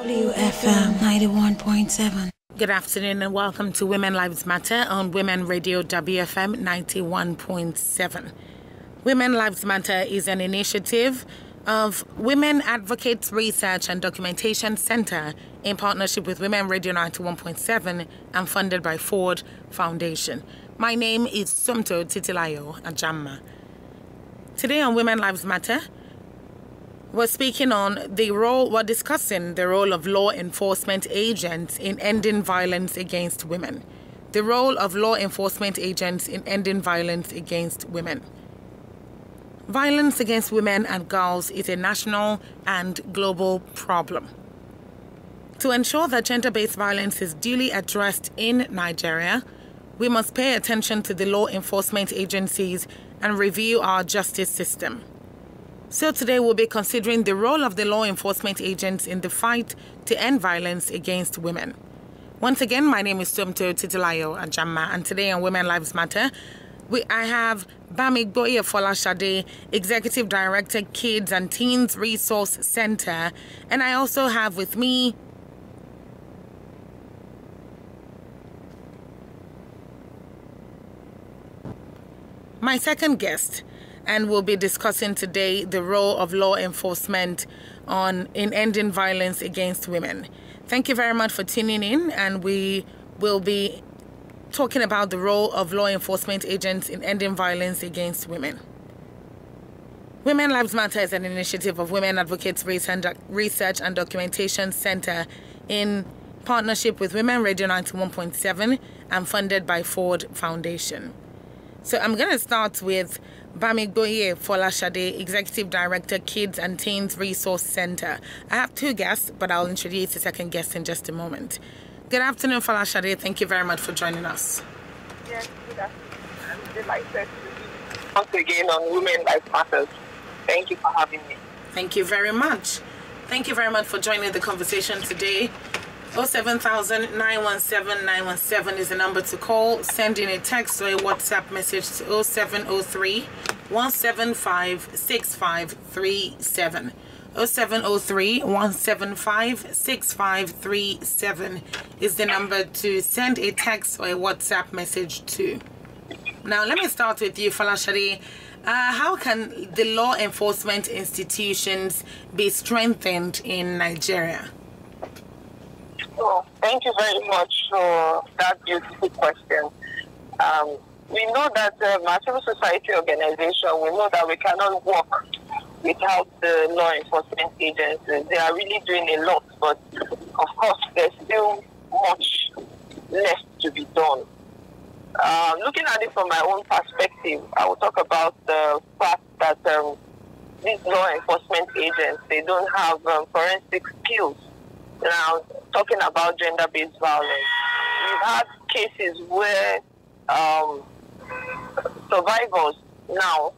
WFM 91.7. Good afternoon and welcome to Women Lives Matter on Women Radio WFM 91.7. Women Lives Matter is an initiative of Women Advocates Research and Documentation Center in partnership with Women Radio 91.7 and funded by Ford Foundation. My name is Sumto Titilayo Ajama. Today on Women Lives Matter, we're discussing the role of law enforcement agents in ending violence against women. The role of law enforcement agents in ending violence against women. Violence against women and girls is a national and global problem. To ensure that gender-based violence is duly addressed in Nigeria, we must pay attention to the law enforcement agencies and review our justice system. So today we'll be considering the role of the law enforcement agents in the fight to end violence against women. Once again, my name is Sumto Titilayo Ajama, and today on Women Lives Matter, I have Bamigboye Folashade, Executive Director, Kids and Teens Resource Center, and I also have with me my second guest, and we'll be discussing today the role of law enforcement in ending violence against women. Thank you very much for tuning in, and we will be talking about the role of law enforcement agents in ending violence against women. Women Lives Matter is an initiative of Women Advocates Research and Documentation Center in partnership with Women Radio 91.7 and funded by Ford Foundation. So I'm going to start with Bamigboye Folashade, Executive Director, Kids and Teens Resource Center. I have two guests, but I'll introduce the second guest in just a moment. Good afternoon, Folashade. Thank you very much for joining us. Yes, good afternoon. I'm delighted to be once again on Women Life Matters. Thank you for having me. Thank you very much. Thank you very much for joining the conversation today. 07000-917-917 is the number to call. Send in a text or a WhatsApp message to 0703-175-6537. 0703-175-6537 is the number to send a text or a WhatsApp message to. Now, let me start with you, Folashade. How can the law enforcement institutions be strengthened in Nigeria? Oh, thank you very much for that beautiful question. We know that as civil society organization, we know that we cannot work without the law enforcement agencies. They are really doing a lot, but of course there's still much left to be done. Looking at it from my own perspective, I will talk about the fact that these law enforcement agents, they don't have forensic skills. Now, talking about gender-based violence, we've had cases where survivors now,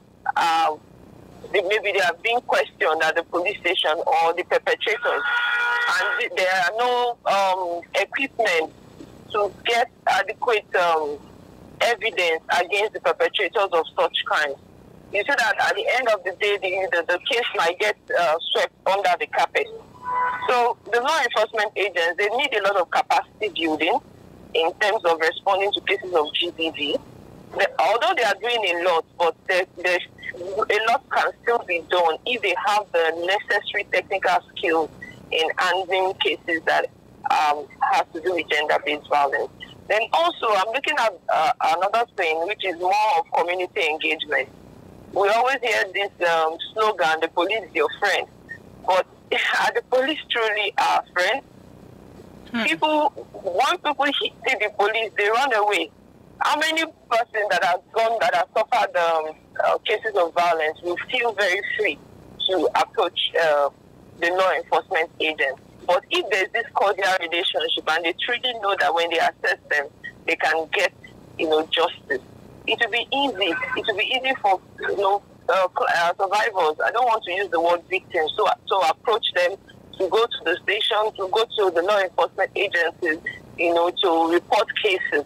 maybe they are being questioned at the police station or the perpetrators, and there are no equipment to get adequate evidence against the perpetrators of such crimes. You see that at the end of the day, the case might get swept under the carpet. So the law enforcement agents, they need a lot of capacity building in terms of responding to cases of GBV. Although they are doing a lot, but a lot can still be done if they have the necessary technical skills in handling cases that have to do with gender-based violence. Then also, I'm looking at another thing, which is more of community engagement. We always hear this slogan, the police is your friend. But are the police truly our friends? Once people see the police, they run away. How many persons that have suffered cases of violence will feel very free to approach the law enforcement agents? But if there's this cordial relationship and they truly know that when they assess them, they can get, justice, it will be easy. It will be easy for, survivors. I don't want to use the word victims. So approach them, to go to the station, to go to the law enforcement agencies, to report cases,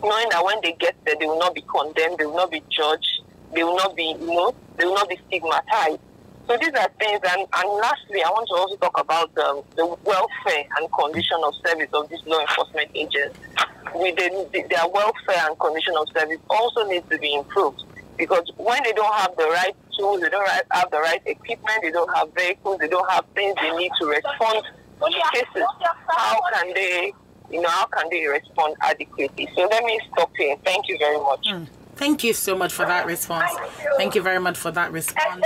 knowing that when they get there, they will not be condemned, they will not be judged, they will not be, they will not be stigmatized. So these are things, and lastly, I want to also talk about the welfare and condition of service of these law enforcement agents. Their welfare and condition of service also needs to be improved, because when they don't have the right tools, they don't have the right equipment, they don't have vehicles, they don't have things they need to respond to cases, how can they respond adequately? So let me stop here. Thank you very much. Thank you so much for that response. Thank you very much for that response.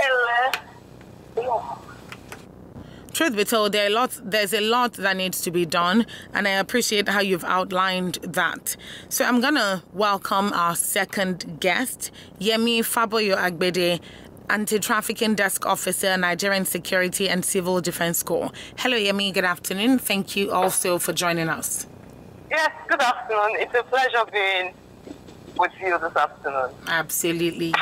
Truth be told, there's a lot that needs to be done, and I appreciate how you've outlined that. So I'm going to welcome our second guest, Yemi Faboyo-Agbede, Anti-Trafficking Desk Officer, Nigerian Security and Civil Defense Corps. Hello, Yemi. Good afternoon. Thank you also for joining us. Yes, good afternoon. It's a pleasure being with you this afternoon. Absolutely.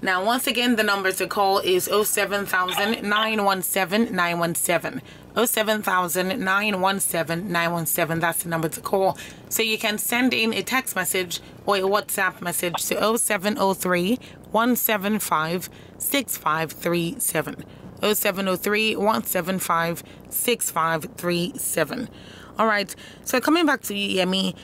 Now, once again, the number to call is 07000-917-917. 07000-917-917. That's the number to call. So you can send in a text message or a WhatsApp message to 0703-175-6537. 0703-175-6537. All right. So coming back to you, Yemi,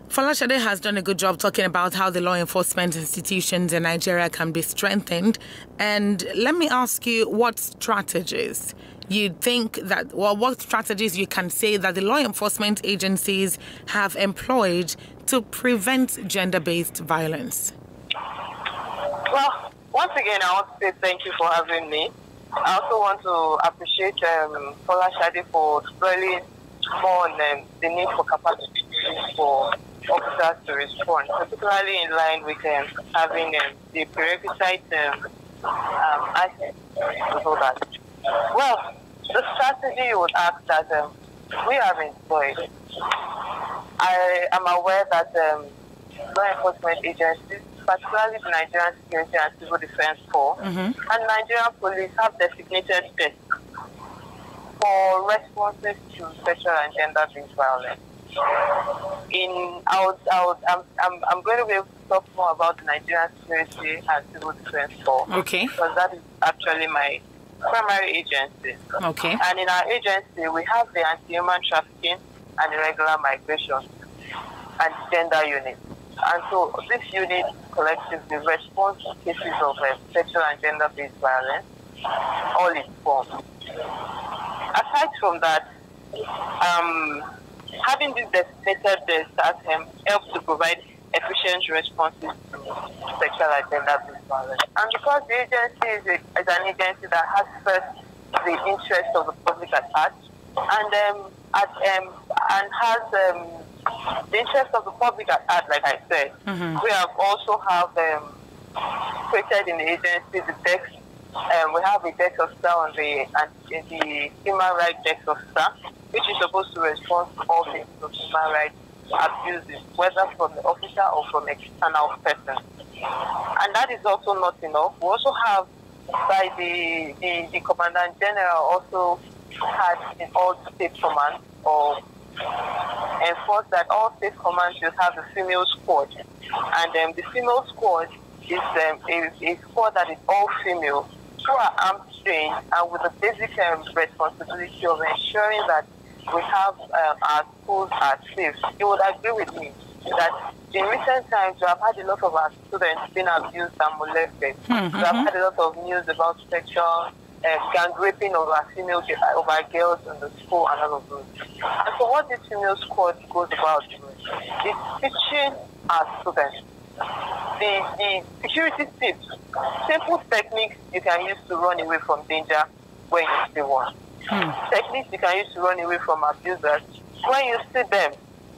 Folashade has done a good job talking about how the law enforcement institutions in Nigeria can be strengthened. And let me ask you what strategies you think that, well, what strategies you can say that the law enforcement agencies have employed to prevent gender-based violence? Well, once again, I want to say thank you for having me. I also want to appreciate Folashade for dwelling more on the need for capacity for officers to respond, particularly in line with having the prerequisite assets to do that. Well, the strategy would ask that we have employed. I am aware that law enforcement agencies, particularly the Nigerian Security and Civil Defense Corps, and Nigerian police have designated desks for responses to sexual and gender-based violence. I'm going to be able to talk more about the Nigerian Security and Civil Defense Corps. Okay. Because that is actually my primary agency. Okay. And in our agency, we have the anti-human trafficking and irregular migration and gender unit. And so this unit collectively responds to cases of sexual and gender-based violence, all its forms. Aside from that, having this designated staff helps to provide efficient responses to sexual and gender-based violence. And because the agency is an agency that has first the interest of the public at heart, and has the interest of the public at heart, like I said, we have also created in the agency the desk. We have a desk officer on the human rights desk officer, which is supposed to respond to all cases of human rights abuses, whether from the officer or from external persons. And that is also not enough. We also have, by the Commandant General, also had in all state commands, or enforced that all state commands should have a female squad. And the female squad is a squad that is all female, who are armed, trained, and with the basic responsibility of ensuring that we have our schools are safe. You would agree with me that in recent times we have had a lot of our students being abused and molested. We have had a lot of news about sexual gang raping of our female of our girls in the school and all of those. And so what this female squad goes about is teaching our students the security tips, simple techniques you can use to run away from danger when you see one. Techniques you can use to run away from abusers when you see them.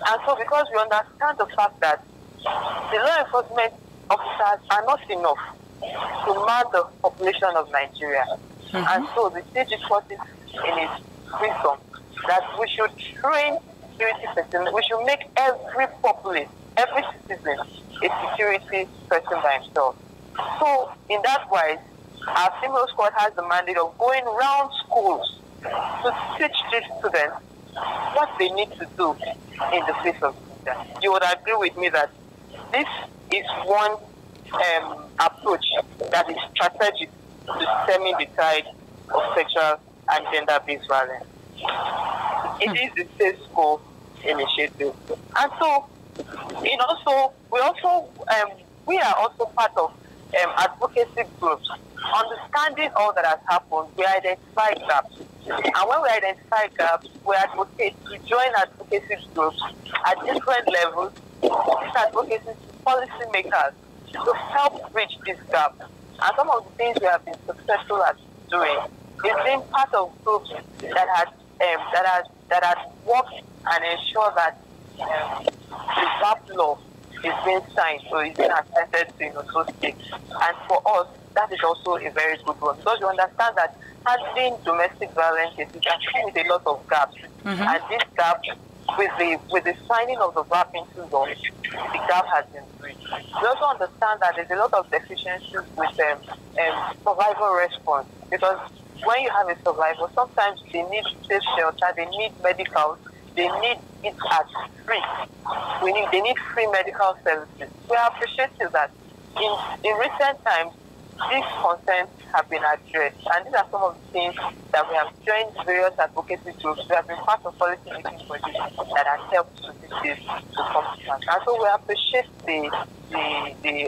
And so because we understand the fact that the law enforcement officers are not enough to man the population of Nigeria. And so the state is putting in its wisdom that we should train security personnel. We should make every populace, every citizen, a security person by himself. So in that wise, our female squad has the mandate of going around schools to teach these students what they need to do in the face of danger. You would agree with me that this is one approach that is strategic to stemming the tide of sexual and gender-based violence. It is the Safe School initiative. And so, we are also part of advocacy groups. Understanding all that has happened, we identify gaps. And when we identify gaps, we advocate to join advocacy groups at different levels. These advocacy to policymakers to help bridge this gap. And some of the things we have been successful at doing is being part of groups that had worked and ensured that the VAP law is being signed, so it's being accepted to those states. And for us, that is also a very good one, because you understand that handling domestic violence is actually with a lot of gaps. And this gap, with the signing of the VAP into law, the gap has been bridged. We also understand that there's a lot of deficiencies with survival response, because when you have a survivor, sometimes they need safe shelter, they need medicals, they need it at free. They need free medical services. We are appreciative that in recent times, these concerns have been addressed, and these are some of the things that we have joined various advocacy groups. We have been part of policy making bodies that have helped to this to come to pass. And so we appreciate the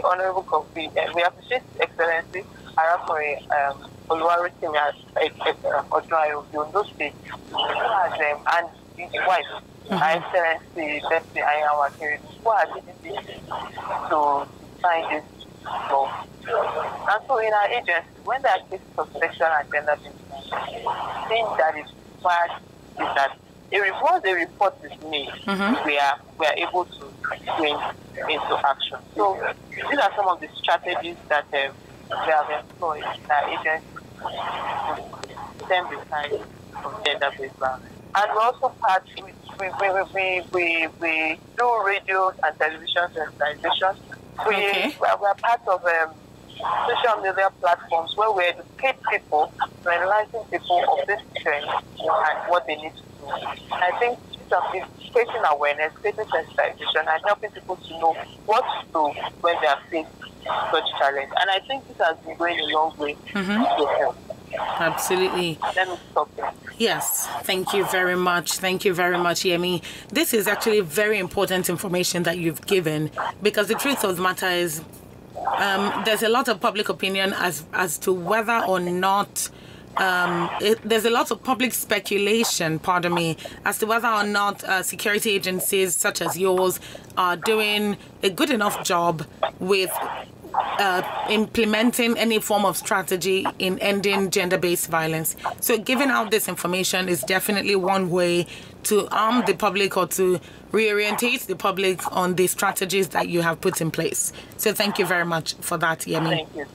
Honorable Coffee, we appreciate Excellency Arakore Oluwarotimi Odunayo of Ondo State, and his wife, Her Excellency Bessie Ayawakiri, who are taking this to sign this law. And so in our agency, when there are cases of sexual and gender-based violence, the thing that is required is that once a report is made, we are able to bring into action. So these are some of the strategies that we have employed in our agency to stem the tide of gender-based violence. And we also part we do radio and television sensitization. We are part of social media platforms where we educate people, to enlighten people of this trend and what they need to do. And I think it's creating awareness, creating sensitization, and helping people to know what to do when they are faced with such challenge. And I think this has been going a long way to help. Absolutely. Let me stop there. Yes, thank you very much. Thank you very much, Yemi. This is actually very important information that you've given, because the truth of the matter is there's a lot of public opinion as to whether or not there's a lot of public speculation, as to whether or not security agencies such as yours are doing a good enough job with implementing any form of strategy in ending gender-based violence. So giving out this information is definitely one way to arm the public or to reorientate the public on the strategies that you have put in place. So thank you very much for that, Yemi. Thank you.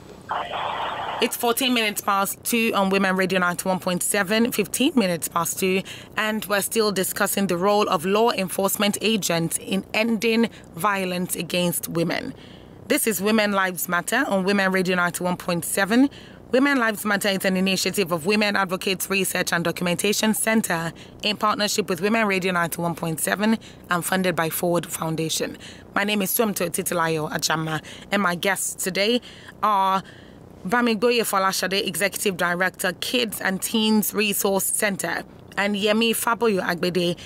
It's 14 minutes past 2 on Women Radio 91.7, 15 minutes past 2, and we're still discussing the role of law enforcement agents in ending violence against women. This is Women Lives Matter on Women Radio 91.7. Women Lives Matter is an initiative of Women Advocates Research and Documentation Center in partnership with Women Radio 91.7 and funded by Forward Foundation. My name is Tuamto Titilayo Ajama, and my guests today are Bamigboye Folashade, Executive Director, Kids and Teens Resource Center, and Yemi Faboyo-Agbede,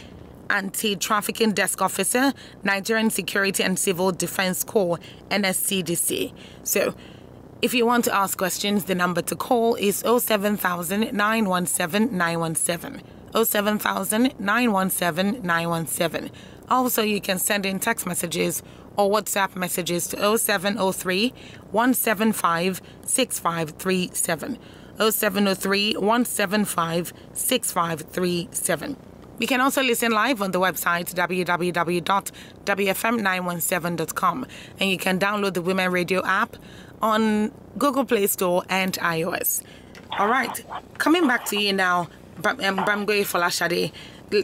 Anti-Trafficking Desk Officer, Nigerian Security and Civil Defense Corps, NSCDC. So, if you want to ask questions, the number to call is 07000 917 917. 07000 917 917. Also, you can send in text messages or WhatsApp messages to 0703 175 6537. 0703 175 6537. You can also listen live on the website www.wfm917.com, and you can download the Women Radio app on Google Play Store and iOS. All right, coming back to you now, Bamigboye Folashade,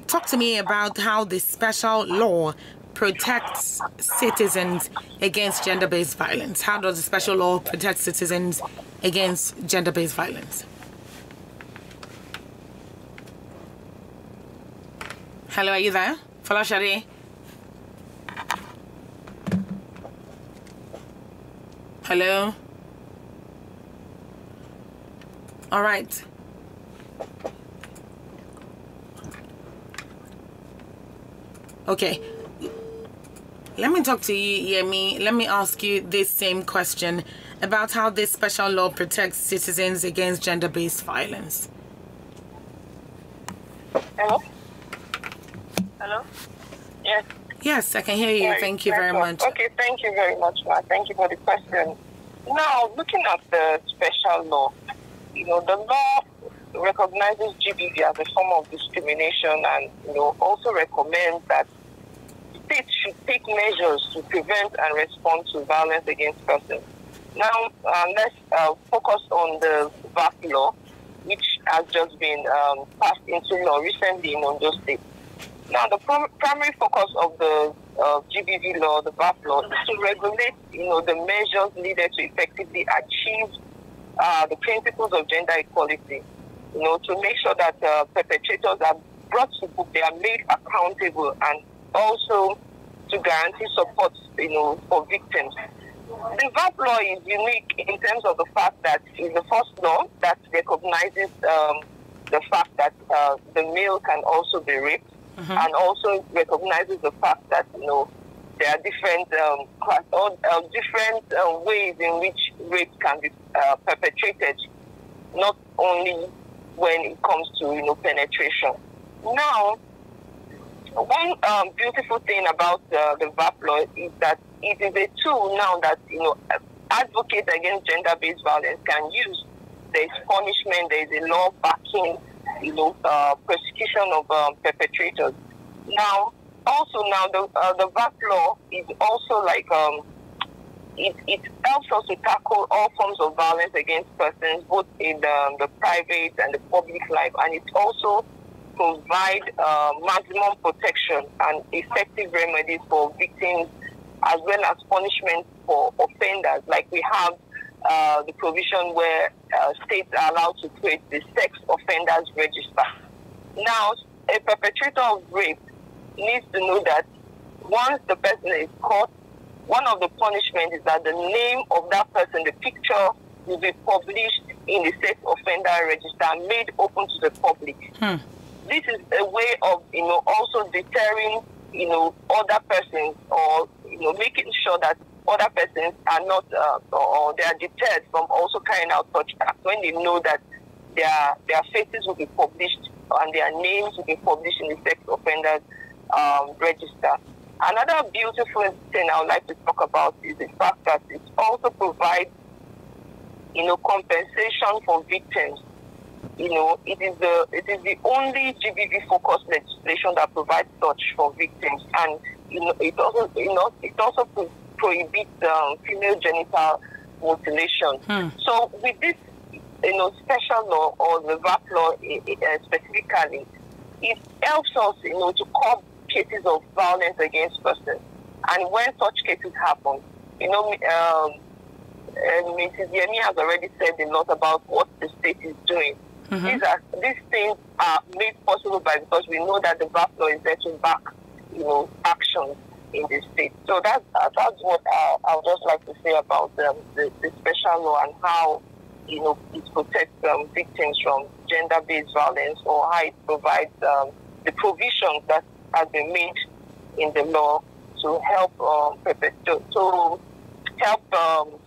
talk to me about how this special law protects citizens against gender-based violence. How does the special law protect citizens against gender-based violence? Hello, are you there? Folashade? Hello? All right. Okay. Let me talk to you, Yemi. Let me ask you this same question about how this special law protects citizens against gender-based violence. Hello? Hello? Yes. Yes, I can hear you. Thank you very much. Okay, thank you very much, Ma. Thank you for the question. Now, looking at the special law, the law recognizes GBV as a form of discrimination and, also recommends that states should take measures to prevent and respond to violence against persons. Now, let's focus on the VAP law, which has just been passed into law recently in Ondo State. Now, the primary focus of the GBV law, the VAP law, is to regulate, the measures needed to effectively achieve the principles of gender equality. To make sure that perpetrators are brought to book, they are made accountable, and also to guarantee support, for victims. The VAP law is unique in terms of the fact that it's the first law that recognizes the fact that the male can also be raped, and also recognizes the fact that there are different different ways in which rape can be perpetrated, not only when it comes to penetration. Now, one beautiful thing about the VAP law is that it is a tool now that advocates against gender-based violence can use. There is punishment, there is a law backing prosecution of perpetrators. Now, also the VAP law is also like it helps us to tackle all forms of violence against persons, both in the private and the public life, and it also provide maximum protection and effective remedies for victims, as well as punishment for offenders. Like we have the provision where states are allowed to create the sex offenders register. Now, a perpetrator of rape needs to know that once the person is caught, one of the punishments is that the name of that person, the picture, will be published in the sex offender register, made open to the public. This is a way of, also deterring, other persons, or, making sure that other persons are not, or they are deterred from also carrying out such acts when they know that their faces will be published and their names will be published in the sex offenders register. Another beautiful thing I would like to talk about is the fact that it also provides, compensation for victims. It is the only GBV-focused legislation that provides such for victims, and it also prohibits female genital mutilation. So with this, special law, or the VAP law specifically, it helps us, to curb cases of violence against persons. And when such cases happen, Mrs. Yemi has already said a lot about what the state is doing. These things are made possible because we know that the VAP law is there to back, actions in the state. So that's what I would just like to say about the special law and how, it protects victims from gender-based violence, or how it provides the provisions that have been made in the law to help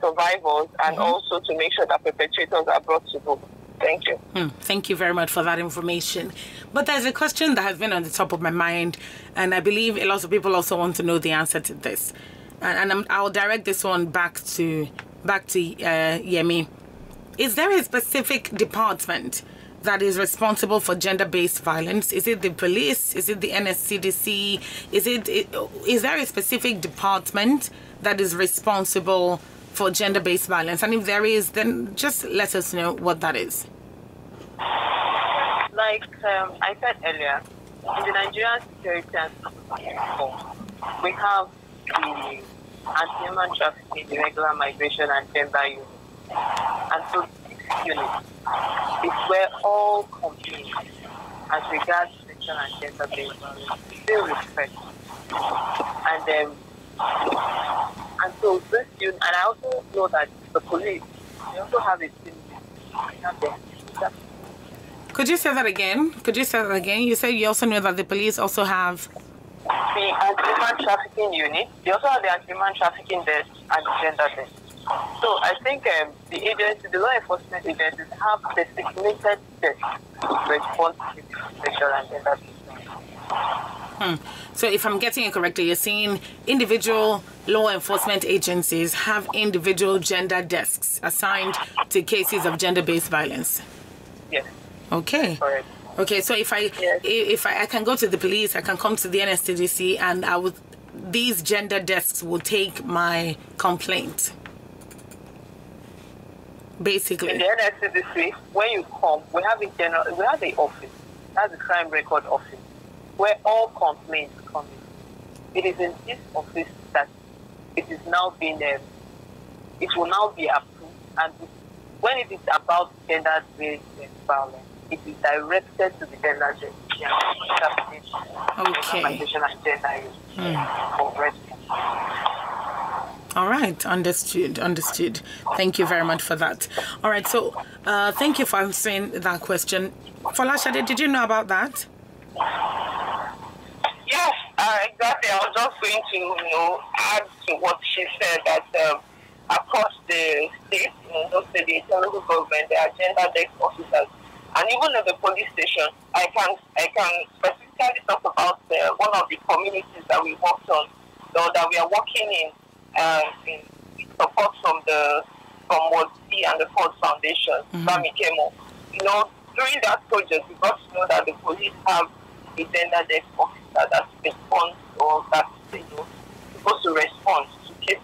survivors, and also to make sure that perpetrators are brought to book. Thank you. Thank you very much for that information. But there's a question that has been on the top of my mind, and I believe a lot of people also want to know the answer to this. And I'll direct this one back to Yemi. Is there a specific department that is responsible for gender-based violence? Is it the police? Is it the NSCDC? Is there a specific department that is responsible for gender-based violence? And if there is, then just let us know what that is. Like I said earlier, in the Nigerian Security and Law, we have the Anti-Human Trafficking, Irregular Migration, and Gender Unit. And so this unit is where all complaints as regards sexual and gender-based violence feel respect. And so this unit, and I also know that the police, they also have a team. They have the Could you say that again? You said you also know that the police also have the anti-human trafficking unit. They also have the anti-human trafficking desk and the gender desk. So I think the law enforcement agencies have designated desks to respond to sexual and gender abuse. So if I'm getting it correctly, you're saying individual law enforcement agencies have individual gender desks assigned to cases of gender-based violence. Yes. Okay. Correct. Okay, so if I can go to the police, I can come to the NSTDC, and these gender desks will take my complaint. Basically. In the NSTDC, when you come, we have the office. That's the crime record office, where all complaints come in. It is in this office that it is now being it will now be approved, and when it is about gender-based violence, it is directed to the gender All right, understood. Thank you very much for that. All right, so thank you for answering that question. Folashade, did you know about that? Yes, exactly. I was just going to add to what she said, that across the state, the local government, there are gender desk officers. And even at the police station, I can specifically talk about one of the communities that we worked on, that we are working in support from WODC and the Ford Foundation, Bamigboye. During that project, we got to know that the police have a gender desk officer that responds, or that's supposed to respond to cases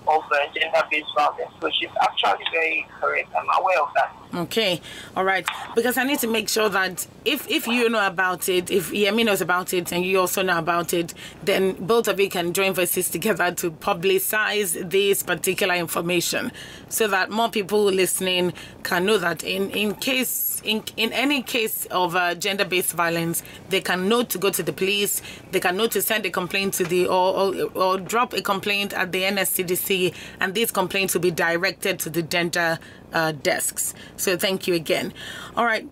of gender-based violence. So she's actually very correct. I'm aware of that. Okay, all right. Because I need to make sure that if you know about it, if Yemi knows about it, and you also know about it, then both of you can join voices together to publicize this particular information, so that more people listening can know that in any case of gender-based violence, they can know to go to the police, they can know to send a complaint to the or drop a complaint at the NSTDC, and these complaints will be directed to the gender desks. So thank you again. All right,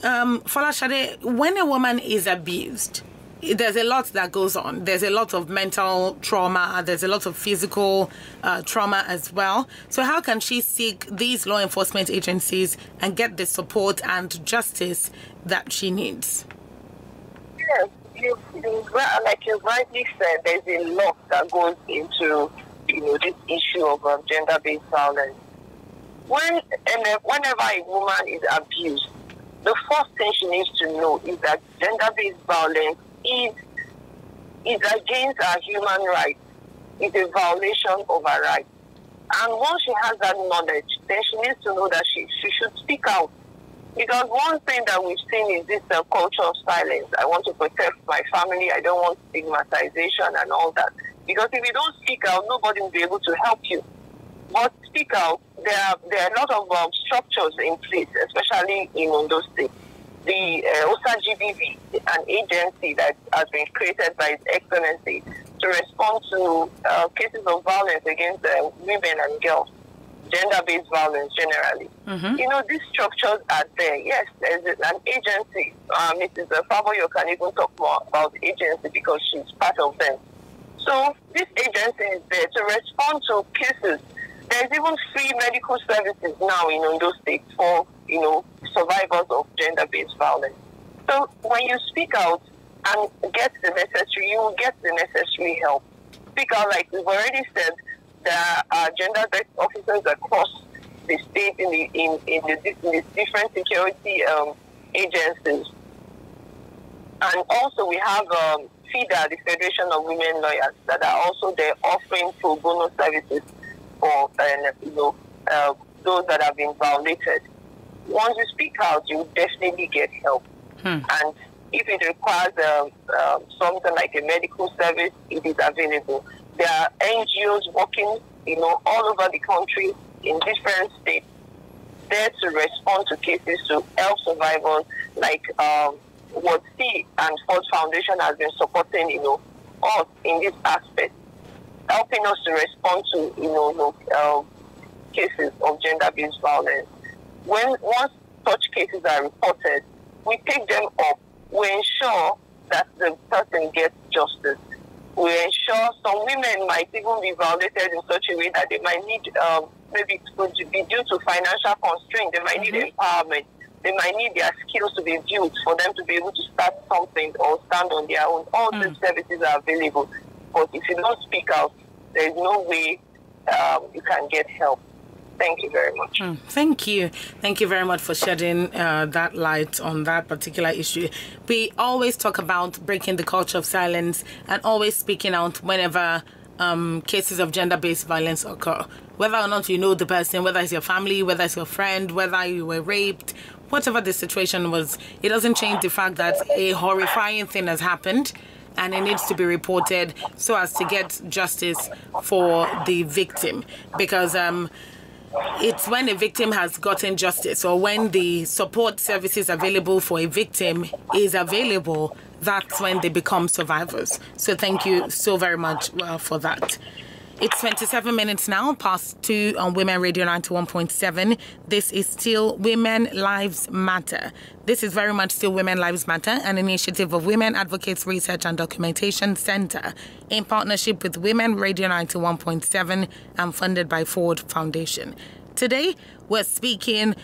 Folashade, when a woman is abused, there's a lot that goes on. There's a lot of mental trauma. There's a lot of physical trauma as well. So how can she seek these law enforcement agencies and get the support and justice that she needs? Yes, like you rightly said, there's a lot that goes into this issue of gender-based violence. Whenever a woman is abused, the first thing she needs to know is that gender-based violence is against our human rights. It's a violation of our rights. And once she has that knowledge, then she needs to know that she should speak out. Because one thing that we've seen is this culture of silence. I want to protect my family. I don't want stigmatization and all that. Because if you don't speak out, nobody will be able to help you. But speak out. There are a lot of structures in place, especially in Ondo State. The OSA-GBV, an agency that has been created by His Excellency to respond to cases of violence against women and girls, gender-based violence generally. These structures are there. Yes, there's an agency. Mrs. Faboyo can even talk more about the agency because she's part of them. So this agency is there to respond to cases. There's even free medical services now in Ondo State for, survivors of gender-based violence. So when you speak out and get the necessary, you will get the necessary help. Speak out, like we've already said, there are gender-based officers across the state in the different security agencies. And also we have FIDA, the Federation of Women Lawyers, that are also there offering pro bono services for those that have been violated. Once you speak out, you definitely get help. And if it requires something like a medical service, it is available. There are NGOs working, all over the country in different states, there to respond to cases to help survivors, like what C and Ford Foundation has been supporting, us in this aspect, helping us to respond to, cases of gender-based violence. Once such cases are reported, we take them up. We ensure that the person gets justice. We ensure some women might even be violated in such a way that they might need, maybe it's going to be due to financial constraint, they might need empowerment. They might need their skills to be built for them to be able to start something or stand on their own. All these services are available. But if you don't speak out, there is no way you can get help. Thank you very much. Thank you. Thank you very much for shedding that light on that particular issue. We always talk about breaking the culture of silence and always speaking out whenever cases of gender-based violence occur. Whether or not you know the person, whether it's your family, whether it's your friend, whether you were raped, whatever the situation was, it doesn't change the fact that a horrifying thing has happened and it needs to be reported so as to get justice for the victim. Because it's when a victim has gotten justice or when the support services available for a victim is available, that's when they become survivors. So thank you so very much for that. It's 27 minutes now, past 2 on Women Radio 91.7. This is still Women Lives Matter. This is very much still Women Lives Matter, an initiative of Women Advocates Research and Documentation Center in partnership with Women Radio 91.7 and funded by Ford Foundation. Today, we're speaking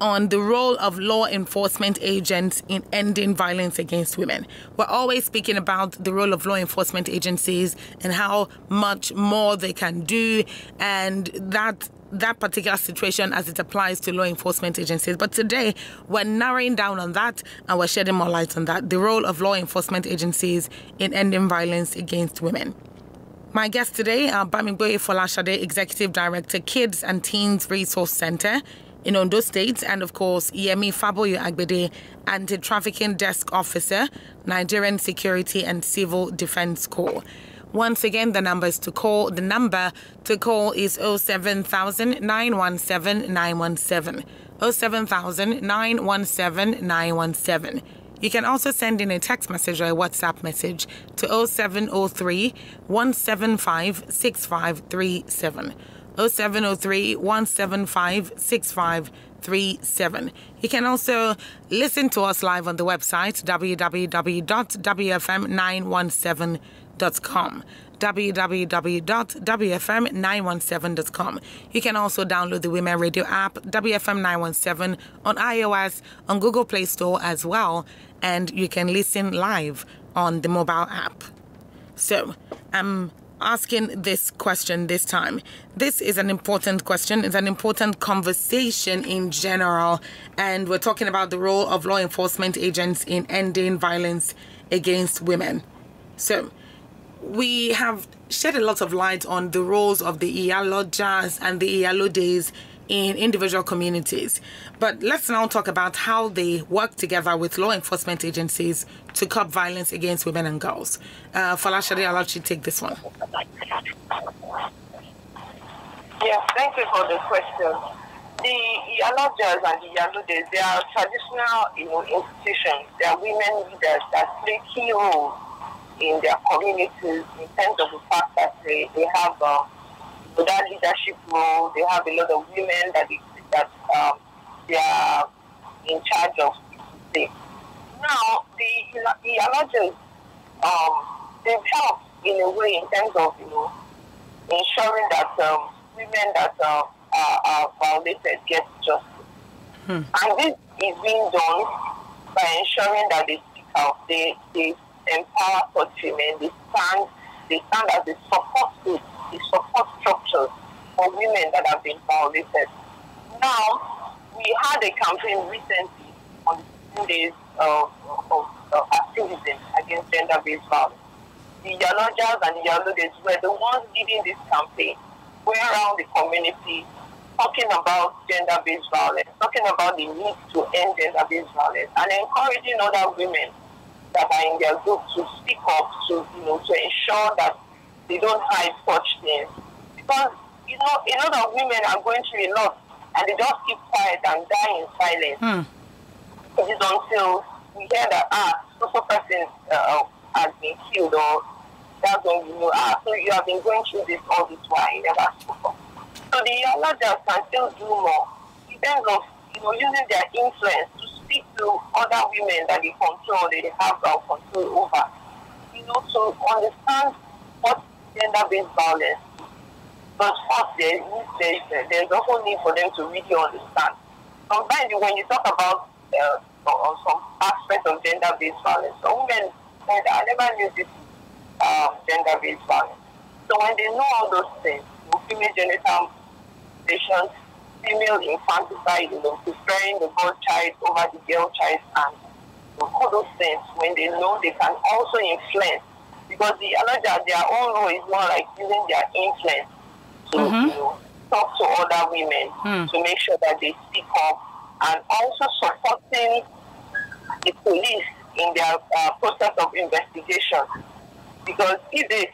on the role of law enforcement agents in ending violence against women. We're always speaking about the role of law enforcement agencies and how much more they can do, and that particular situation as it applies to law enforcement agencies. But today, we're narrowing down on that and we're shedding more light on that, the role of law enforcement agencies in ending violence against women. My guests today are Bamigboye Folashade, Executive Director, Kids and Teens Resource Center in Ondo State, and of course, Yemi Faboyo-Agbede, Anti-Trafficking Desk Officer, Nigerian Security and Civil Defense Corps. Once again, the numbers to call. The number to call is 07000 917 917. 07000 917 917. You can also send in a text message or a WhatsApp message to 0703 175 6537. 0703 175 6537. You can also listen to us live on the website www.wfm917.com. www.wfm917.com. You can also download the Women Radio app, WFM 917, on iOS, on Google Play Store as well, and you can listen live on the mobile app. So, I'm asking this question this time. This is an important question. It's an important conversation in general, and we're talking about the role of law enforcement agents in ending violence against women. So, we have shed a lot of light on the roles of the Iyalojas and the Iyalodes in individual communities. But let's now talk about how they work together with law enforcement agencies to curb violence against women and girls. Folashade, I'll let you take this one. Yes, thank you for the question. The Iyalojas and the Iyalodes, they are traditional, institutions. They are women leaders that play key roles in their communities in terms of the fact that they have that leadership role. They have a lot of women that they are in charge of. Now, the Iyalojas, they've helped in a way in terms of ensuring that women that are violated get justice. And this is being done by ensuring that they speak out. They empower such women. They stand as a support group, the support structures for women that have been violated. Now, we had a campaign recently on the 15 days of activism against gender-based violence. The Iyalojas and the Iyalodes were the ones leading this campaign, going around the community, talking about gender-based violence, talking about the need to end gender-based violence, and encouraging other women that are in their group to speak up, to ensure that they don't hide such things. Because, a lot of women are going through a lot, and they just keep quiet and die in silence. It is until we hear that, so person has been killed, or that's when we know, so you have been going through this all this while, you never spoke up. So the Iyalojas can still do more in terms of, using their influence to speak to other women that they have control over, to understand what gender-based violence is. But there's also need for them to really understand. Sometimes when you talk about some aspects of gender-based violence, some women said, I never knew this gender-based violence. So when they know all those things, female genital mutilations, female infanticide, preferring the boy child over the girl child, and all those things, when they know, they can also influence. Because their own role is more like using their influence to talk to other women to make sure that they speak up, and also supporting the police in their process of investigation. Because if they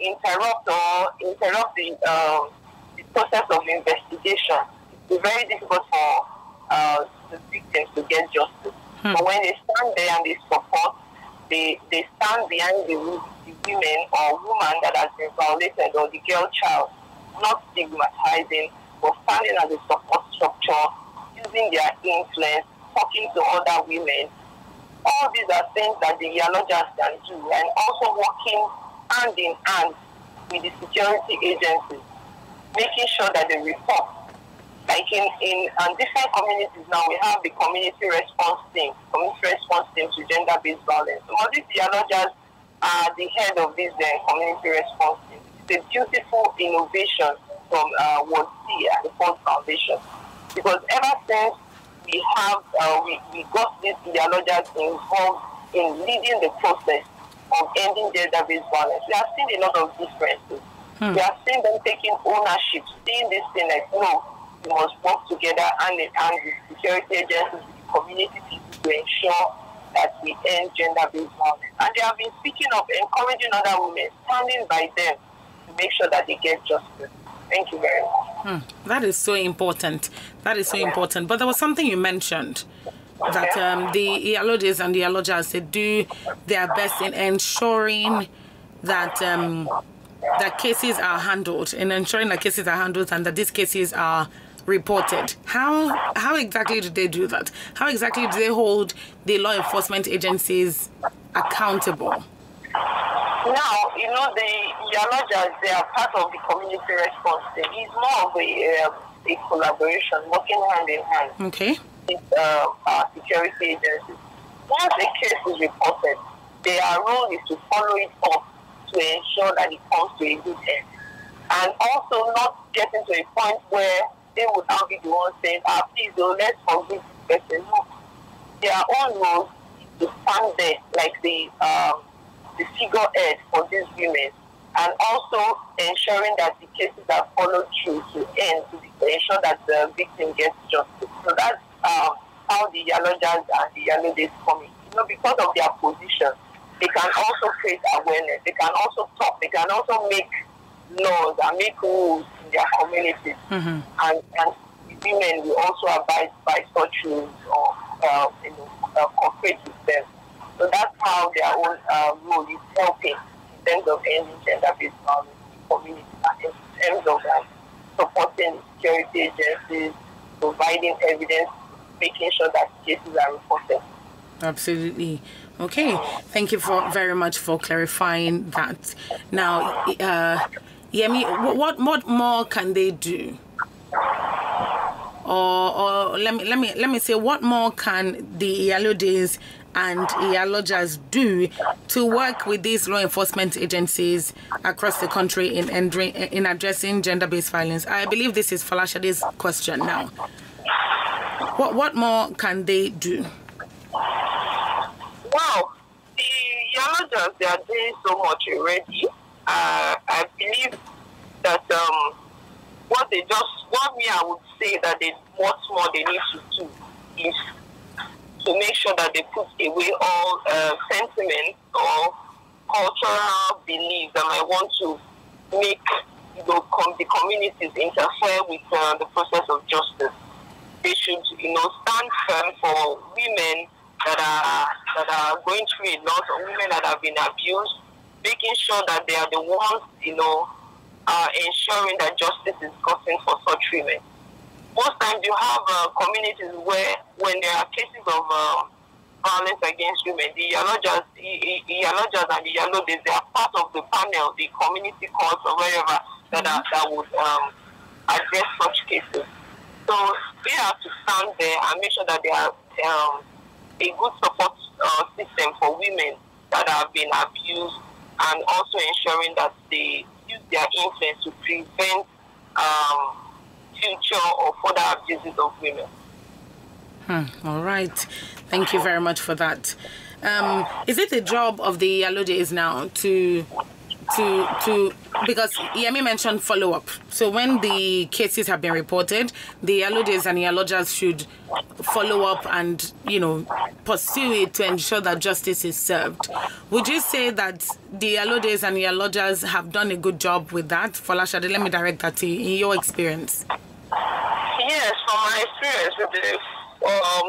interrupt the process of investigation, it's very difficult for the victims to get justice. But when they stand there and they support, they stand behind the women or woman that has been violated, or the girl child, not stigmatizing, but standing as a support structure, using their influence, talking to other women. All these are things that the Yalojas can do, and also working hand in hand with the security agencies, making sure that they report. Like in different communities now, we have the community response team to gender-based violence. So these Yalojas are the head of this community response team. It's a beautiful innovation from World C and the Ford Foundation, because ever since we got these Yalojas involved in leading the process of ending gender-based violence, we have seen a lot of differences. We have seen them taking ownership, seeing this thing like, no, we must work together and with security agencies, with the community people, to ensure that we end gender-based violence. And they have been speaking up, encouraging other women, standing by them to make sure that they get justice. Thank you very much. That is so important. That is so important. But there was something you mentioned, that the Iyalodes and the Iyalojas, they do their best in ensuring that that cases are handled, and that these cases are reported. How exactly do they do that? How exactly do they hold the law enforcement agencies accountable? Now, the Yalojas, they are part of the community response team. It's more of a collaboration, working hand in hand with our security agencies. Once a case is reported, their role is to follow it up to ensure that it comes to a good end. And also not getting to a point where they would now be the ones saying, please, let's forgive this person. No. Their own role is to stand there like the figurehead for these women, and also ensuring that the cases are followed through to end, to ensure that the victim gets justice. So that's how the Yalojas and the Yalodes come in. Because of their position, they can also create awareness. They can also talk. They can also make laws and make rules in their communities. And the women will also abide by such rules or cooperate with them. So that's how their own role is helping in terms of ending gender-based violence in the community, and in terms of supporting security agencies, providing evidence, making sure that cases are reported. Absolutely. Okay. Thank you very much for clarifying that. Now, Yemi, what more can they do? Or let me say, what more can the Iyalodes and Iyalojas do to work with these law enforcement agencies across the country in addressing gender-based violence? I believe this is Folashade's question now. What more can they do? Wow, the Iyalojas, they are doing so much already. I believe that what I would say that what more they need to do is to make sure that they put away all sentiments or cultural beliefs that might want to make the communities interfere with the process of justice. They should, stand firm for women that are going through a lot, or women that have been abused, making sure that they are the ones, ensuring that justice is gotten for such women. most times you have communities where when there are cases of violence against women, the Yalojas and the Yalodis, they are part of the panel, the community courts or wherever that would address such cases. So they have to stand there and make sure that they are a good support system for women that have been abused, and also ensuring that they use their influence to prevent future or further abuses of women. All right. Thank you very much for that. Is it the job of the Yalodis now to because Yemi mentioned follow-up. So when the cases have been reported, the Yalodis and Yalojas should follow up and, pursue it to ensure that justice is served. Would you say that the Yalodis and Yalojas have done a good job with that? Folashade, let me direct that to you, in your experience. Yes, from my experience with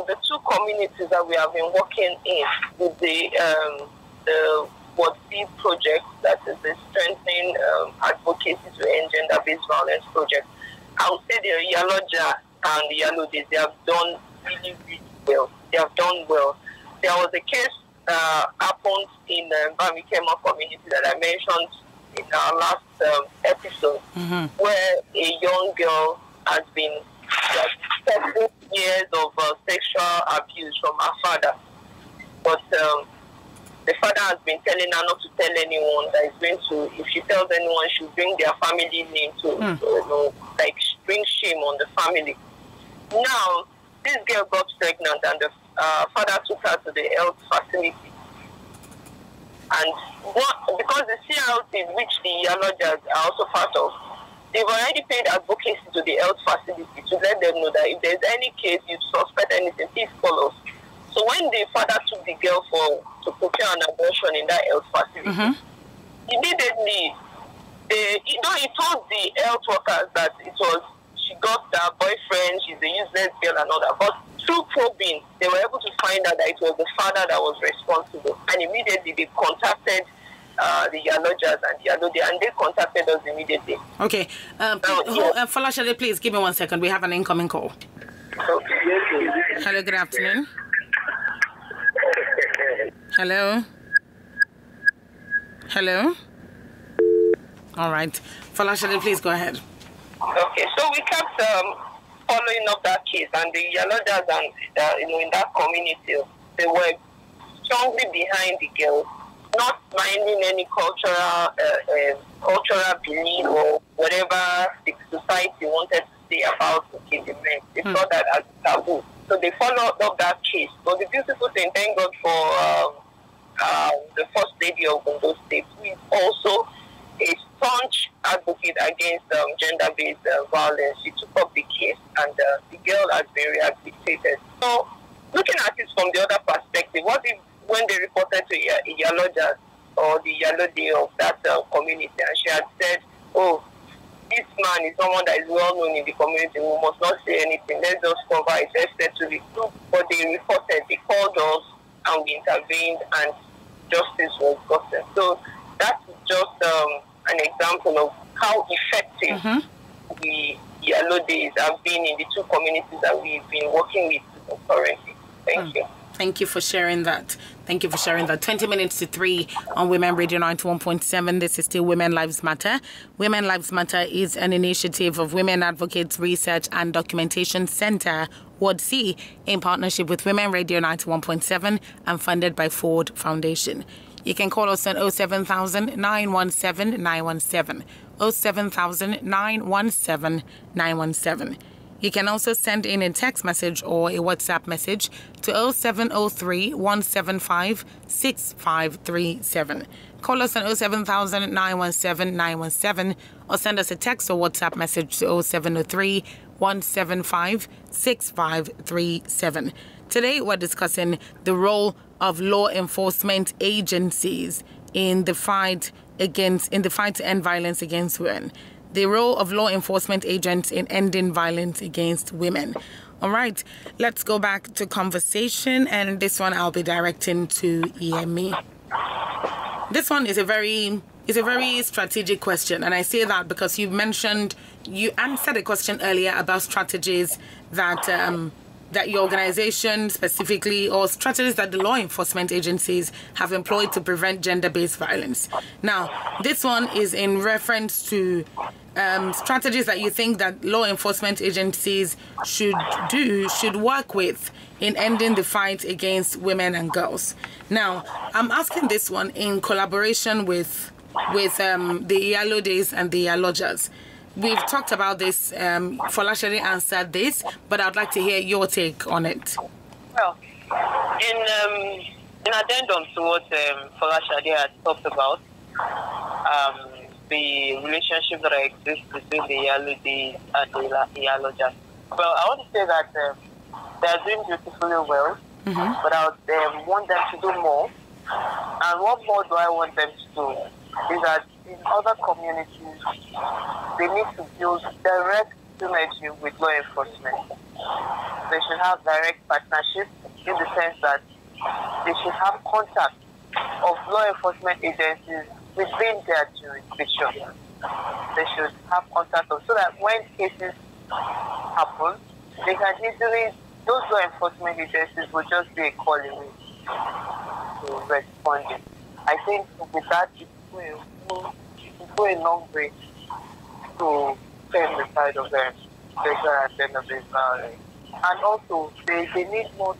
the two communities that we have been working in with the WordC project, that is the Strengthening Advocacy to End Gender-Based Violence project, I would say the Yaloja and the Yalodis, they have done really, really well. They have done well. There was a case happened in Bamigboye community that I mentioned in our last episode, where a young girl has been 7 years of sexual abuse from her father. But the father has been telling her not to tell anyone that is going to, if she tells anyone, she'll bring their family name to bring shame on the family. Now, this girl got pregnant and the father took her to the health facility. And because the CRT, which the Yalojas are also part of, they've already paid advocacy to the health facility to let them know that if there's any case, you suspect anything, please call us. So when the father took the girl to procure an abortion in that health facility, immediately, he told the health workers that she got her boyfriend, she's a useless girl and all that. But through probing, they were able to find out that it was the father that was responsible. And immediately they contacted the Yalojas and the Yalodi, and they contacted us immediately. Okay. Folashade, please give me 1 second. We have an incoming call. Okay. Hello, good afternoon. Hello? Hello? All right. Folashade, please go ahead. Okay, so we kept following up that case, and the Yalojas and in that community, they were strongly behind the girl, not minding any cultural belief or whatever the society wanted to say about the men. They saw that as taboo. So they followed up that case. But the beautiful thing, thank God for the First Lady of Ondo State, who is also a staunch advocate against gender-based violence. She took up the case, and the girl has been rehabilitated. So, looking at it from the other perspective, what if when they reported to Yaloja or the Yalodi of that community, and she had said, "Oh, this man is someone that is well known in the community, we must not say anything, let's just cover it, let's settle it." But they reported, they called us, and we intervened, and justice was gotten. So that's just an example of how effective the Yalodis have been in the two communities that we've been working with currently. Thank you. Thank you for sharing that. 20 minutes to 3 on Women Radio 91.7. This is still Women Lives Matter. Women Lives Matter is an initiative of Women Advocates Research and Documentation Center, WordC, in partnership with Women Radio 91.7 and funded by Ford Foundation. You can call us on 07000 917 917. 07000 917 917. You can also send in a text message or a WhatsApp message to 0703 175 6537. Call us on 07000 917 917 or send us a text or WhatsApp message to 0703 175 6537. Today we're discussing the role of law enforcement agencies in the fight to end violence against women. The role of law enforcement agents in ending violence against women. All right, let's go back to conversation, and this one I'll be directing to Yemi. This one is a very It's a very strategic question, and I say that because you answered a question earlier about strategies that that your organization specifically, or strategies that the law enforcement agencies have employed to prevent gender-based violence. Now, this one is in reference to strategies that you think that law enforcement agencies should work with in ending the fight against women and girls. Now, I'm asking this one in collaboration with the Iyalodes and the Iyalojas. We've talked about this. Folashade answered this, but I'd like to hear your take on it. Well, in addendum to what Folashade has talked about, the relationship that exists between the Iyalodes and the Iyalojas. Well, I want to say that they are doing beautifully well, but I would want them to do more. And what more do I want them to do? Is that in other communities, they need to build direct synergy with law enforcement. They should have direct partnership in the sense that they should have contact of law enforcement agencies within their jurisdiction. They should have contact of, so that when cases happen, they can easily, those law enforcement agencies will just be a call away to responding. I think with that, it will go a long way to turn the side of them, sexual and gender-based violence. And also, they need more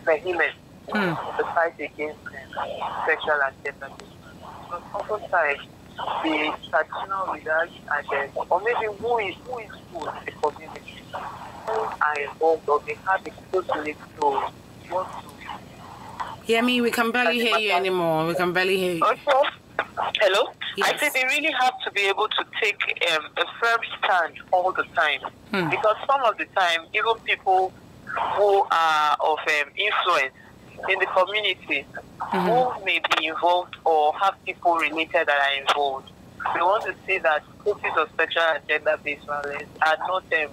vehement in the fight against sexual and gender-based violence. But oftentimes, the traditional leaders and then, or maybe who is in the community, who are involved or they have the capability to want to. Yemi, we can barely hear you anymore. We can barely hear you. Okay. Hello? Yes. I said they really have to be able to take a firm stand all the time. Because some of the time, even people who are of influence in the community, who may be involved or have people related that are involved, we want to see that cases of sexual and gender-based violence are not they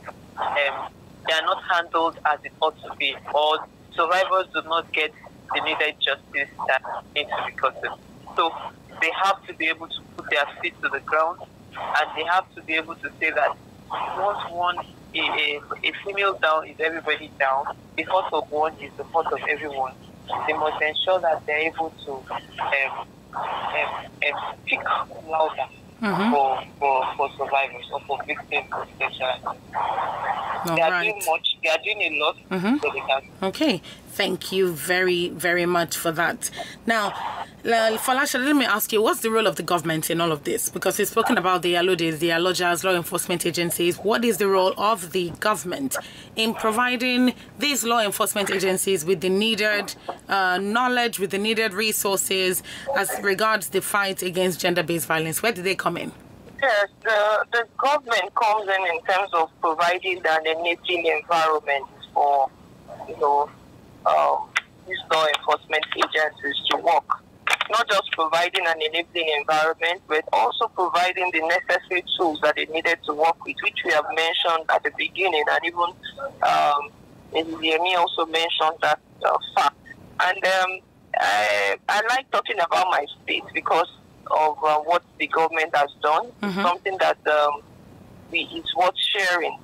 are not handled as it ought to be, or survivors do not get the needed justice that needs to be gotten. So they have to be able to put their feet to the ground, and they have to be able to say that once a female down is everybody down, the hurt of one is the hurt of everyone. They must ensure that they're able to speak louder for survivors or for victims of sexual. They are doing much. They are doing a lot. So they can. Okay. Thank you very, very much for that. Now, Folashade, let me ask you, what's the role of the government in all of this? Because we've spoken about the Iyalodes, the Iyalojas, law enforcement agencies. What is the role of the government in providing these law enforcement agencies with the needed knowledge, with the needed resources as regards the fight against gender-based violence? Where do they come in? Yes, the government comes in terms of providing an enabling environment for, these law enforcement agencies to work. Not just providing an enabling environment, but also providing the necessary tools that they needed to work with, which we have mentioned at the beginning, and even Yemi also mentioned that fact. And I like talking about my state because of what the government has done. Something that it's worth sharing.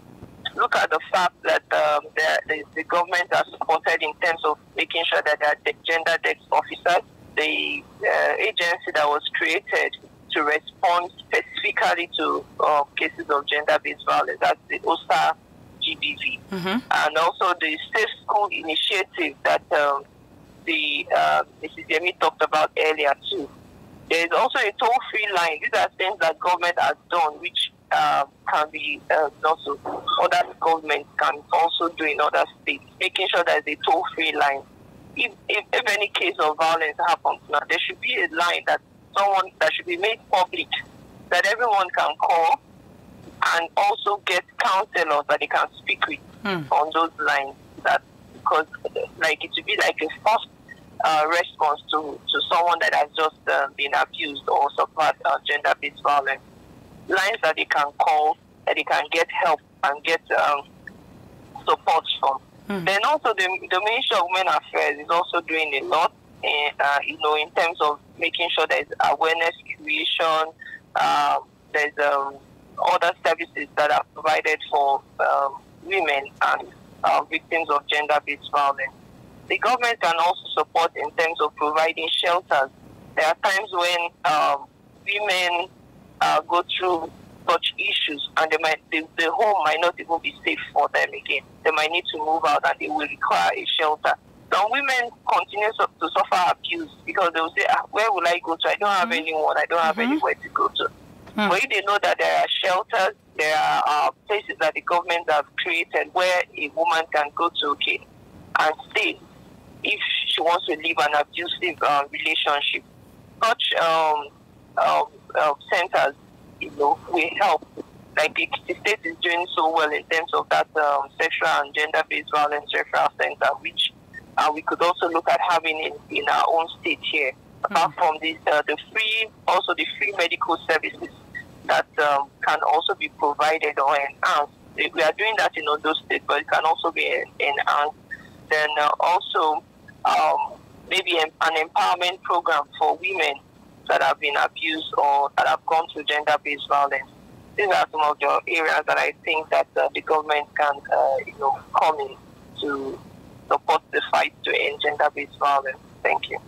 Look at the fact that the government has supported in terms of making sure that there are gender desk officers. The agency that was created to respond specifically to cases of gender-based violence, that's the OSA GBV. And also the Safe School Initiative that Mrs. Yemi talked about earlier too. There is also a toll-free line. These are things that government has done, which can be also other governments can also do in other states, making sure that there's a toll-free line. If any case of violence happens now, there should be a line that should be made public, that everyone can call and also get counselors that they can speak with on those lines. That because it should be like a first response to someone that has just been abused or suffered gender-based violence. Lines that they can call, that they can get help and get support from. Then also the Ministry of Women Affairs is also doing a lot in terms of making sure there's awareness creation. There's other services that are provided for women and victims of gender-based violence. The government can also support in terms of providing shelters. There are times when women go through such issues and the home might not even be safe for them again. They might need to move out and they will require a shelter. Some women continue to suffer abuse because they will say, where will I go to? I don't have anyone. I don't have anywhere to go to. But if they know that there are shelters, there are places that the government have created where a woman can go to and stay if she wants to leave an abusive relationship. Such centers, will help. Like the state is doing so well in terms of that sexual and gender-based violence referral center, which we could also look at having in our own state here. Apart from this, the free medical services that can also be provided or enhanced. We are doing that in those states, but it can also be enhanced. Then also maybe an empowerment program for women that have been abused or that have gone through gender-based violence. These are some of the areas that I think that the government can, come in to support the fight to end gender-based violence. Thank you.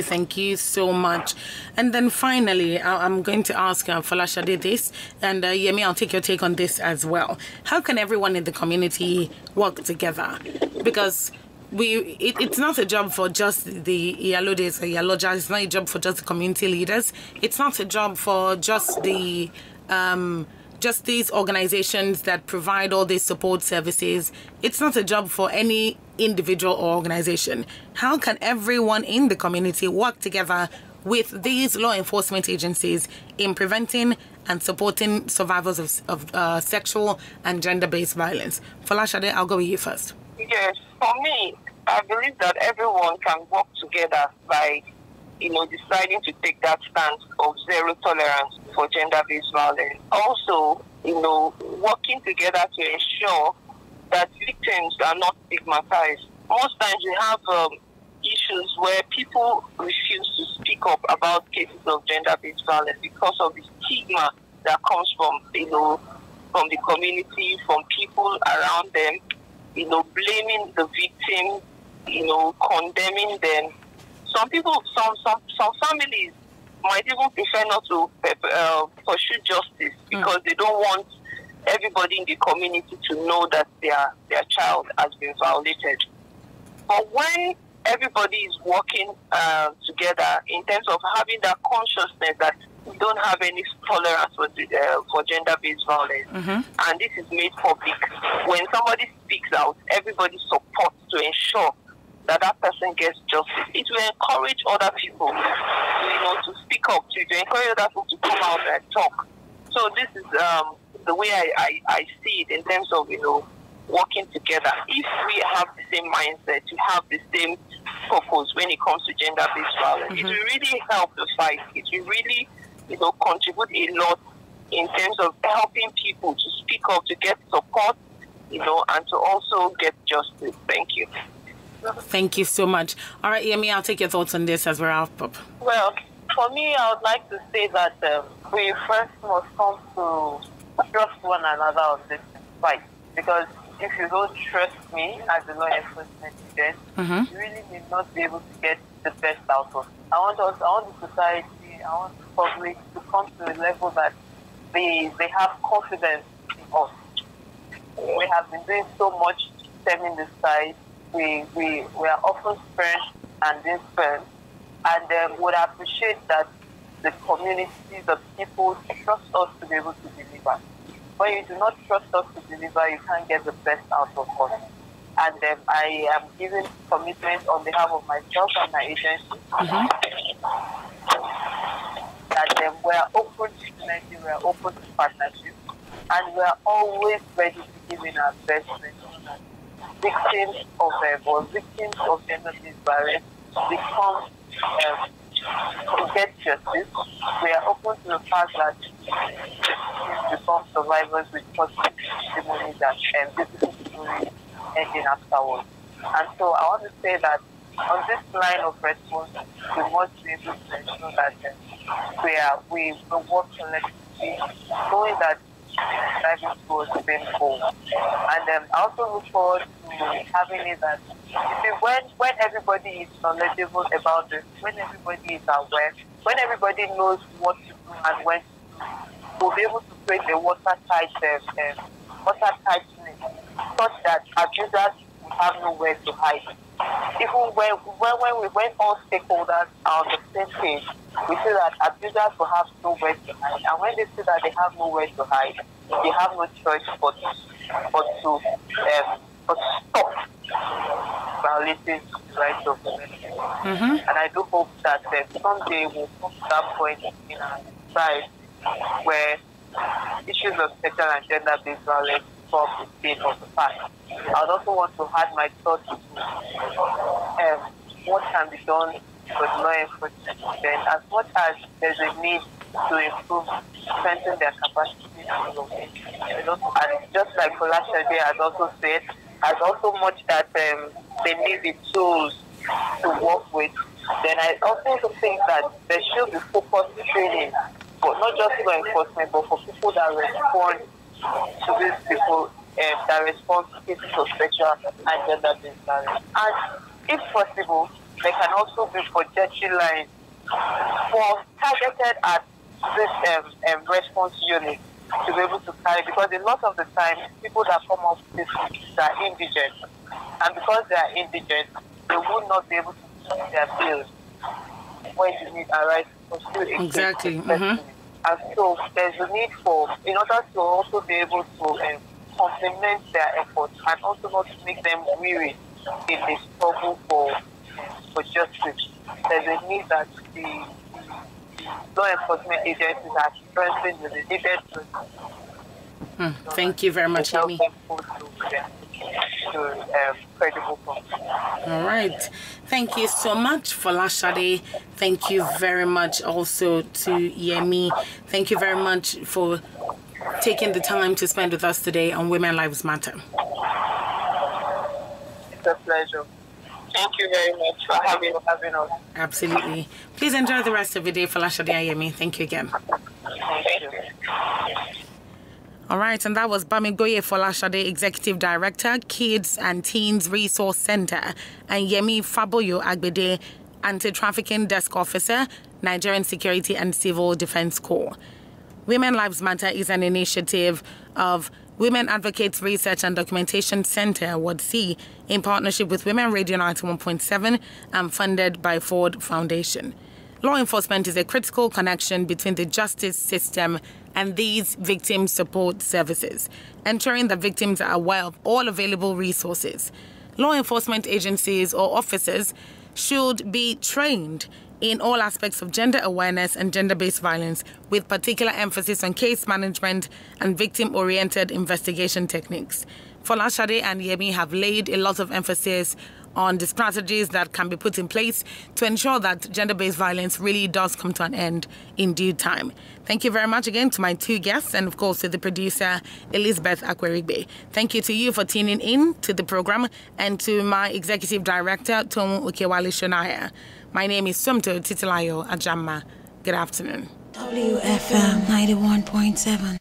Thank you so much. And then finally, I'm going to ask Folashade this, and Yemi, I'll take your take on this as well. How can everyone in the community work together? Because it's not a job for just the Iyalodes or Iyalojas. It's not a job for just the community leaders. It's not a job for just the just these organizations that provide all these support services. It's not a job for any individual or organization. How can everyone in the community work together with these law enforcement agencies in preventing and supporting survivors of sexual and gender-based violence? Folashade, I'll go with you first. Yes, for me, I believe that everyone can work together by, deciding to take that stance of zero tolerance for gender-based violence. Also, working together to ensure that victims are not stigmatized. Most times we have issues where people refuse to speak up about cases of gender-based violence because of the stigma that comes from the community, from people around them, blaming the victim, condemning them. Some families might even prefer not to pursue justice because they don't want everybody in the community to know that their child has been violated. But when everybody is working together in terms of having that consciousness that we don't have any tolerance for gender-based violence, and this is made public, when somebody speaks out, everybody supports to ensure that person gets justice. It will encourage other people to speak up, to encourage other people to come out and talk. So this is the way I see it in terms of, working together. If we have the same mindset, to have the same purpose when it comes to gender-based violence, it will really help the fight. It will really, contribute a lot in terms of helping people to speak up, to get support, and to also get justice. Thank you. Thank you so much. All right, Yemi, I'll take your thoughts on this as we're out. Well, for me, I would like to say that we first must come to trust one another on this fight. Because if you don't trust me as a law enforcement agent, you really may not be able to get the best out of it. I want the society, I want the public to come to a level that they have confidence in us. We have been doing so much stemming this side. We are often spurned and being spurned, and would appreciate that the community, the people trust us to be able to deliver. When you do not trust us to deliver, you can't get the best out of us. And I am giving commitment on behalf of myself and my agency that we are open to synergy, we are open to partnership, and we are always ready to give in our best to ensure that victims of gender-based violence become get justice. We are open to the fact that victims become survivors with positive testimonies and beautiful stories ending afterwards. And so I want to say that on this line of response, we must be able to ensure that we work collectively, knowing that driving towards the same goal. And I also look forward to having it that when everybody is knowledgeable about this, when everybody is aware, when everybody knows what to do and when to do, we'll be able to create a watertight such that abusers will have nowhere to hide. Even when all stakeholders are on the same page, we see that abusers will have nowhere to hide. And when they see that they have nowhere to hide, they have no choice but to stop violating the rights of women. And I do hope that someday we'll come to that point in our society where issues of sexual and gender-based violence form a thing of the past. I would also want to add my thoughts to what can be done for law enforcement. Then, as much as there's a need to improve, strengthen their capacity to locate. And just like Folashade has also said, as also much that they need the tools to work with, then I also think that there should be focused training, but not just law enforcement, but for people that respond to these people, that respond to cases of sexual and gender-based violence. And if possible, there can also be budgetary lines for targeted at this response unit to be able to carry, because a lot of the time, people that come up with this are indigent. And because they are indigent, they will not be able to pay their bills when the need arises. Exactly. And so there's a need for, in order to also be able to complement their efforts and also not to make them weary in the struggle for justice. There's a need that the law enforcement agencies are strengthened with the needed to thank you very much, Yemi. Credible points. All right. Thank you so much, Folashade. Thank you very much also to Yemi. Thank you very much for taking the time to spend with us today on Women Lives Matter. It's a pleasure. Thank you very much for having us. Absolutely. Please enjoy the rest of your day, Folashade and Yemi. Thank you again. Thank you. All right, and that was Bamigboye Folashade, Executive Director, Kids and Teens Resource Center, and Yemi Faboyo-Agbede, Anti-Trafficking Desk Officer, Nigerian Security and Civil Defense Corps. Women Lives Matter is an initiative of Women Advocates Research and Documentation Center, WADC, in partnership with Women Radio 91.7 and funded by Ford Foundation. Law enforcement is a critical connection between the justice system and these victim support services, ensuring that victims are aware of all available resources. Law enforcement agencies or officers should be trained in all aspects of gender awareness and gender-based violence, with particular emphasis on case management and victim-oriented investigation techniques. Folashade and Yemi have laid a lot of emphasis on the strategies that can be put in place to ensure that gender-based violence really does come to an end in due time. Thank you very much again to my two guests and, of course, to the producer, Elizabeth Akwerigbe. Thank you to you for tuning in to the program and to my executive director, Tomu Okewale Shonaya. My name is Sumto Titilayo Ajama. Good afternoon. WFM 91.7.